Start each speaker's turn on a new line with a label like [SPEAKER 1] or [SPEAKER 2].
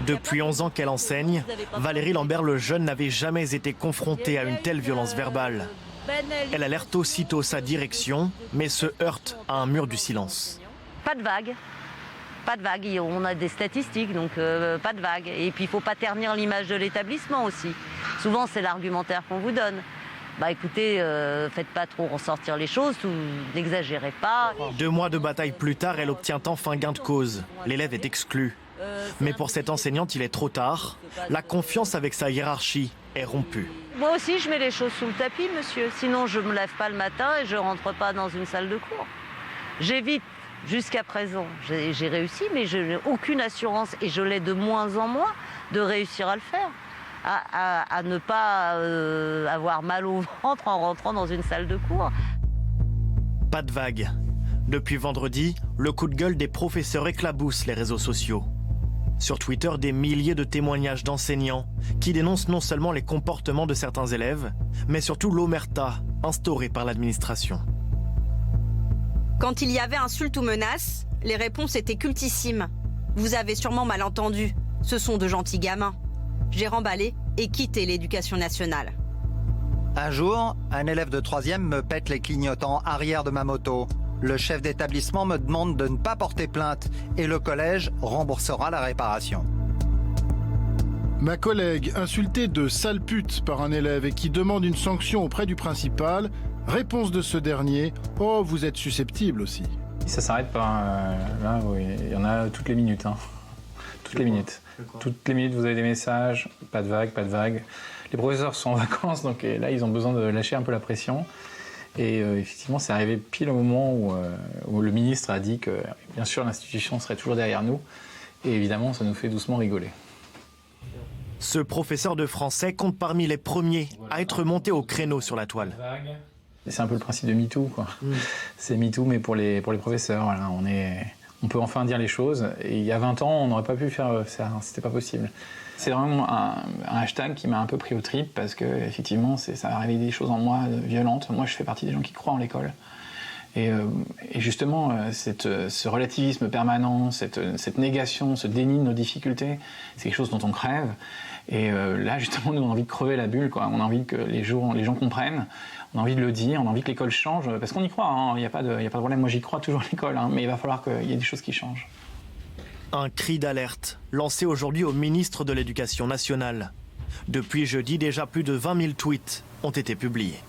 [SPEAKER 1] Depuis 11 ans qu'elle enseigne, Valérie Lambert-Lejeune n'avait jamais été confrontée à une telle violence verbale. Elle alerte aussitôt sa direction, mais se heurte à un mur du silence.
[SPEAKER 2] Pas de vague. Pas de vague. On a des statistiques, donc pas de vague. Et puis il ne faut pas ternir l'image de l'établissement aussi. Souvent, c'est l'argumentaire qu'on vous donne. Bah écoutez, faites pas trop ressortir les choses, n'exagérez pas.
[SPEAKER 1] 2 mois de bataille plus tard, elle obtient enfin gain de cause. L'élève est exclu. Mais pour cette enseignante, il est trop tard. La confiance avec sa hiérarchie est rompue.
[SPEAKER 2] Moi aussi, je mets les choses sous le tapis, monsieur. Sinon, je ne me lève pas le matin et je ne rentre pas dans une salle de cours. J'évite, jusqu'à présent, j'ai réussi, mais je n'ai aucune assurance, et je l'ai de moins en moins, de réussir à le faire. À ne pas avoir mal au ventre en rentrant dans une salle de cours.
[SPEAKER 1] Pas de vague. Depuis vendredi, le coup de gueule des professeurs éclabousse les réseaux sociaux. Sur Twitter, des milliers de témoignages d'enseignants qui dénoncent non seulement les comportements de certains élèves, mais surtout l'omerta instaurée par l'administration.
[SPEAKER 3] Quand il y avait insultes ou menaces, les réponses étaient cultissimes. Vous avez sûrement mal entendu. Ce sont de gentils gamins. J'ai remballé et quitté l'éducation nationale.
[SPEAKER 4] Un jour, un élève de 3e me pète les clignotants arrière de ma moto. Le chef d'établissement me demande de ne pas porter plainte et le collège remboursera la réparation.
[SPEAKER 5] Ma collègue, insultée de sale pute par un élève et qui demande une sanction auprès du principal, réponse de ce dernier, « Oh, vous êtes susceptible aussi ».
[SPEAKER 6] Ça s'arrête pas, là, oui. Il y en a toutes les minutes. Hein. Toutes les minutes. Toutes les minutes, vous avez des messages, pas de vague, pas de vague. Les professeurs sont en vacances, donc là, ils ont besoin de lâcher un peu la pression. Et effectivement, c'est arrivé pile au moment où le ministre a dit que, bien sûr, l'institution serait toujours derrière nous. Et évidemment, ça nous fait doucement rigoler.
[SPEAKER 1] Ce professeur de français compte parmi les premiers à être monté au créneau sur la toile.
[SPEAKER 6] C'est un peu le principe de MeToo, quoi. C'est MeToo, mais pour les professeurs. Voilà, on peut enfin dire les choses. Et il y a 20 ans, on n'aurait pas pu faire ça. C'était pas possible. C'est vraiment un hashtag qui m'a un peu pris aux tripes parce que effectivement, ça a réveillé des choses en moi violentes. Moi, je fais partie des gens qui croient en l'école. Et justement, ce relativisme permanent, cette négation, ce déni de nos difficultés, c'est quelque chose dont on crève. Et là, justement, nous, on a envie de crever la bulle, quoi. On a envie que les gens comprennent. On a envie de le dire, on a envie que l'école change, parce qu'on y croit, hein. Il n'y a pas de problème. Moi, j'y crois toujours à l'école, hein, mais il va falloir qu'il y ait des choses qui changent.
[SPEAKER 1] Un cri d'alerte lancé aujourd'hui au ministre de l'Éducation nationale. Depuis jeudi, déjà plus de 20 000 tweets ont été publiés.